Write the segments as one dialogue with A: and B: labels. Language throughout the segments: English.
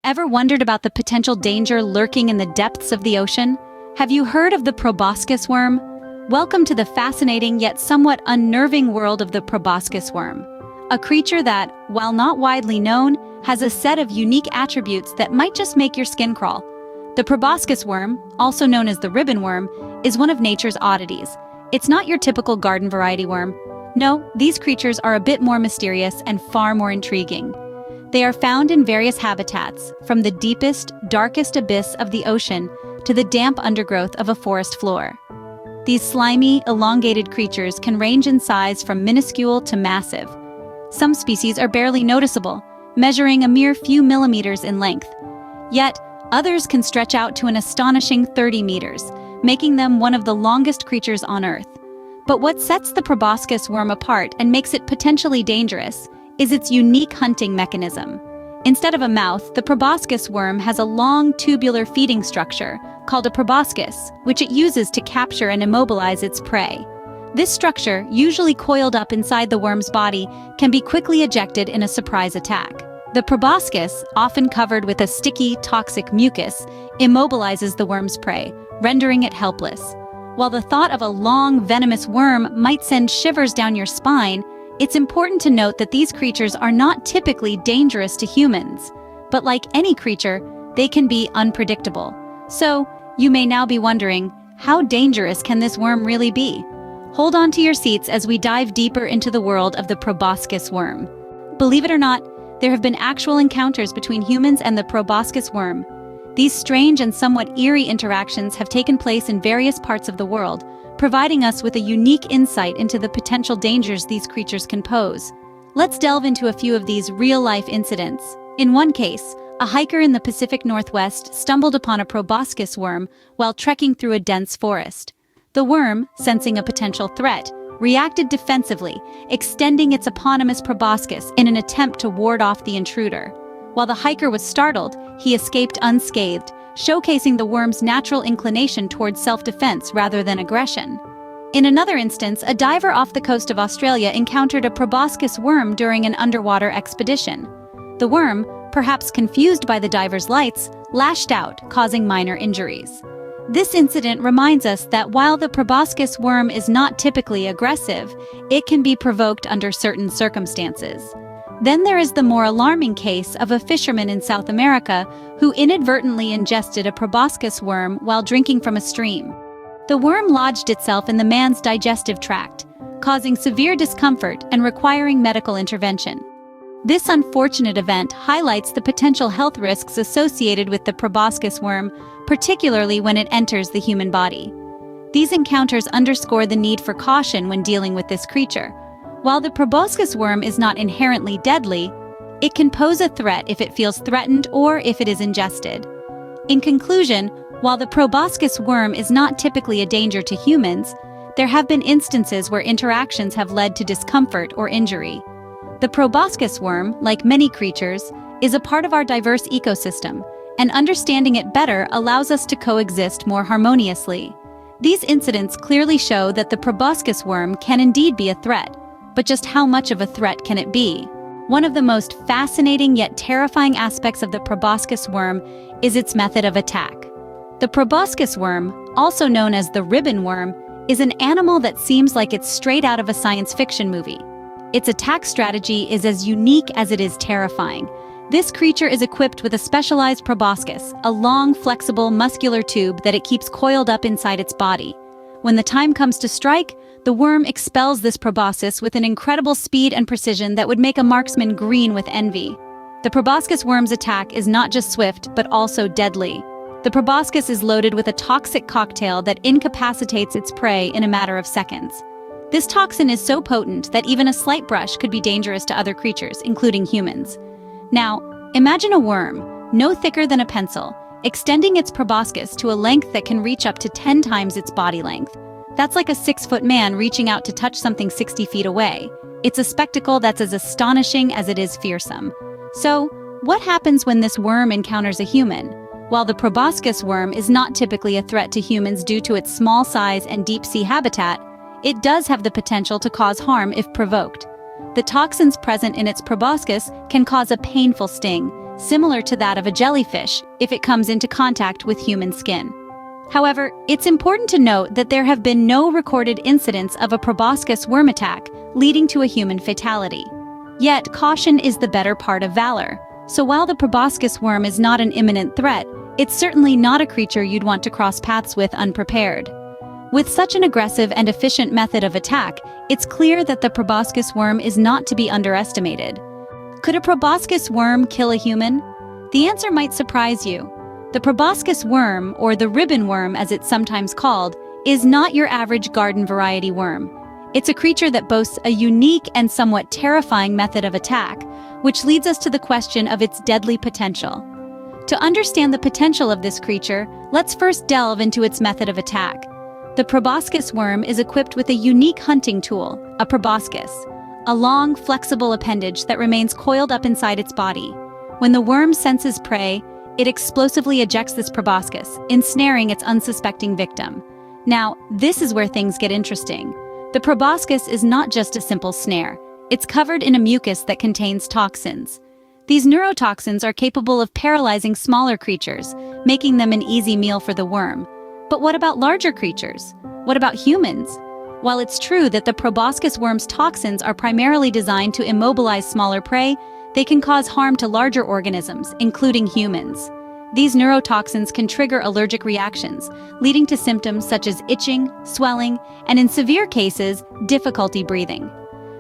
A: Ever wondered about the potential danger lurking in the depths of the ocean? Have you heard of the proboscis worm? Welcome to the fascinating yet somewhat unnerving world of the proboscis worm, a creature that, while not widely known, has a set of unique attributes that might just make your skin crawl. The proboscis worm, also known as the ribbon worm, is one of nature's oddities. It's not your typical garden variety worm. No, these creatures are a bit more mysterious and far more intriguing. They are found in various habitats, from the deepest, darkest abyss of the ocean to the damp undergrowth of a forest floor. These slimy, elongated creatures can range in size from minuscule to massive. Some species are barely noticeable, measuring a mere few millimeters in length. Yet, others can stretch out to an astonishing 30 meters, making them one of the longest creatures on Earth. But what sets the proboscis worm apart and makes it potentially dangerous is its unique hunting mechanism. Instead of a mouth, the proboscis worm has a long tubular feeding structure called a proboscis, which it uses to capture and immobilize its prey. This structure, usually coiled up inside the worm's body, can be quickly ejected in a surprise attack. The proboscis, often covered with a sticky, toxic mucus, immobilizes the worm's prey, rendering it helpless. While the thought of a long, venomous worm might send shivers down your spine, it's important to note that these creatures are not typically dangerous to humans. But like any creature, they can be unpredictable. So, you may now be wondering, how dangerous can this worm really be? Hold on to your seats as we dive deeper into the world of the proboscis worm. Believe it or not, there have been actual encounters between humans and the proboscis worm. These strange and somewhat eerie interactions have taken place in various parts of the world, providing us with a unique insight into the potential dangers these creatures can pose. Let's delve into a few of these real-life incidents. In one case, a hiker in the Pacific Northwest stumbled upon a proboscis worm while trekking through a dense forest. The worm, sensing a potential threat, reacted defensively, extending its eponymous proboscis in an attempt to ward off the intruder. While the hiker was startled, he escaped unscathed, showcasing the worm's natural inclination towards self-defense rather than aggression. In another instance, a diver off the coast of Australia encountered a proboscis worm during an underwater expedition. The worm, perhaps confused by the diver's lights, lashed out, causing minor injuries. This incident reminds us that while the proboscis worm is not typically aggressive, it can be provoked under certain circumstances. Then there is the more alarming case of a fisherman in South America who inadvertently ingested a proboscis worm while drinking from a stream. The worm lodged itself in the man's digestive tract, causing severe discomfort and requiring medical intervention. This unfortunate event highlights the potential health risks associated with the proboscis worm, particularly when it enters the human body. These encounters underscore the need for caution when dealing with this creature. While the proboscis worm is not inherently deadly, it can pose a threat if it feels threatened or if it is ingested. In conclusion, while the proboscis worm is not typically a danger to humans, there have been instances where interactions have led to discomfort or injury. The proboscis worm, like many creatures, is a part of our diverse ecosystem, and understanding it better allows us to coexist more harmoniously. These incidents clearly show that the proboscis worm can indeed be a threat, but just how much of a threat can it be? One of the most fascinating yet terrifying aspects of the proboscis worm is its method of attack. The proboscis worm, also known as the ribbon worm, is an animal that seems like it's straight out of a science fiction movie. Its attack strategy is as unique as it is terrifying. This creature is equipped with a specialized proboscis, a long, flexible, muscular tube that it keeps coiled up inside its body. When the time comes to strike, the worm expels this proboscis with an incredible speed and precision that would make a marksman green with envy. The proboscis worm's attack is not just swift, but also deadly. The proboscis is loaded with a toxic cocktail that incapacitates its prey in a matter of seconds. This toxin is so potent that even a slight brush could be dangerous to other creatures, including humans. Now, imagine a worm, no thicker than a pencil, extending its proboscis to a length that can reach up to 10 times its body length. That's like a 6-foot man reaching out to touch something 60 feet away. It's a spectacle that's as astonishing as it is fearsome. So, what happens when this worm encounters a human? While the proboscis worm is not typically a threat to humans due to its small size and deep-sea habitat, it does have the potential to cause harm if provoked. The toxins present in its proboscis can cause a painful sting, similar to that of a jellyfish if it comes into contact with human skin. However, it's important to note that there have been no recorded incidents of a proboscis worm attack leading to a human fatality. Yet, caution is the better part of valor. So while the proboscis worm is not an imminent threat, it's certainly not a creature you'd want to cross paths with unprepared. With such an aggressive and efficient method of attack, it's clear that the proboscis worm is not to be underestimated. Could a proboscis worm kill a human? The answer might surprise you. The proboscis worm, or the ribbon worm as it's sometimes called, is not your average garden variety worm. It's a creature that boasts a unique and somewhat terrifying method of attack, which leads us to the question of its deadly potential. To understand the potential of this creature, let's first delve into its method of attack. The proboscis worm is equipped with a unique hunting tool, a proboscis, a long, flexible appendage that remains coiled up inside its body. When the worm senses prey, it explosively ejects this proboscis, ensnaring its unsuspecting victim. Now, this is where things get interesting. The proboscis is not just a simple snare. It's covered in a mucus that contains toxins. These neurotoxins are capable of paralyzing smaller creatures, making them an easy meal for the worm. But what about larger creatures? What about humans? While it's true that the proboscis worm's toxins are primarily designed to immobilize smaller prey, they can cause harm to larger organisms, including humans. These neurotoxins can trigger allergic reactions, leading to symptoms such as itching, swelling, and in severe cases, difficulty breathing.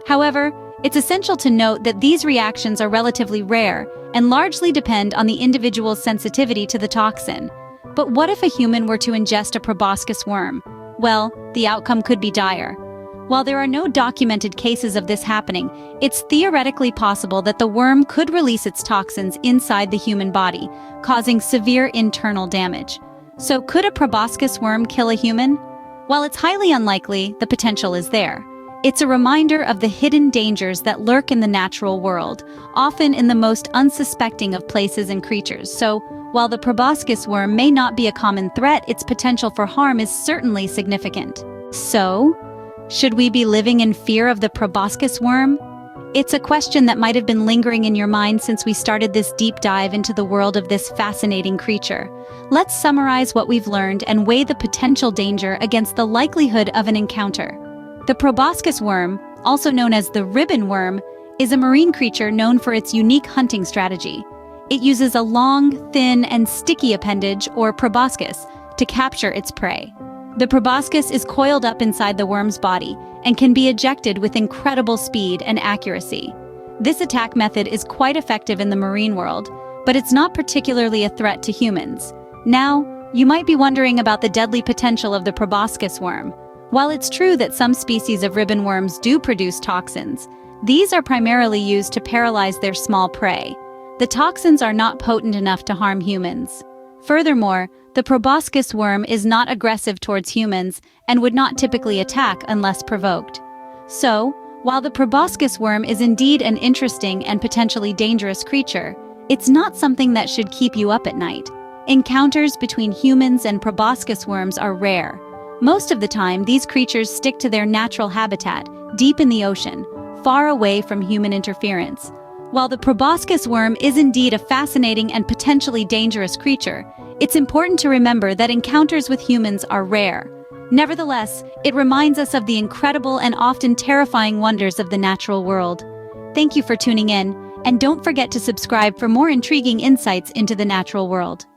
A: However, it's essential to note that these reactions are relatively rare and largely depend on the individual's sensitivity to the toxin. But what if a human were to ingest a proboscis worm? Well, the outcome could be dire. While there are no documented cases of this happening, it's theoretically possible that the worm could release its toxins inside the human body, causing severe internal damage. So could a proboscis worm kill a human? While it's highly unlikely, the potential is there. It's a reminder of the hidden dangers that lurk in the natural world, often in the most unsuspecting of places and creatures. So, while the proboscis worm may not be a common threat, its potential for harm is certainly significant. So, should we be living in fear of the proboscis worm? It's a question that might have been lingering in your mind since we started this deep dive into the world of this fascinating creature. Let's summarize what we've learned and weigh the potential danger against the likelihood of an encounter. The proboscis worm, also known as the ribbon worm, is a marine creature known for its unique hunting strategy. It uses a long, thin, and sticky appendage, or proboscis, to capture its prey. The proboscis is coiled up inside the worm's body and can be ejected with incredible speed and accuracy. This attack method is quite effective in the marine world, but it's not particularly a threat to humans. Now, you might be wondering about the deadly potential of the proboscis worm. While it's true that some species of ribbon worms do produce toxins, these are primarily used to paralyze their small prey. The toxins are not potent enough to harm humans. Furthermore, the proboscis worm is not aggressive towards humans and would not typically attack unless provoked. So, while the proboscis worm is indeed an interesting and potentially dangerous creature, it's not something that should keep you up at night. Encounters between humans and proboscis worms are rare. Most of the time, these creatures stick to their natural habitat, deep in the ocean, far away from human interference. While the proboscis worm is indeed a fascinating and potentially dangerous creature, it's important to remember that encounters with humans are rare. Nevertheless, it reminds us of the incredible and often terrifying wonders of the natural world. Thank you for tuning in, and don't forget to subscribe for more intriguing insights into the natural world.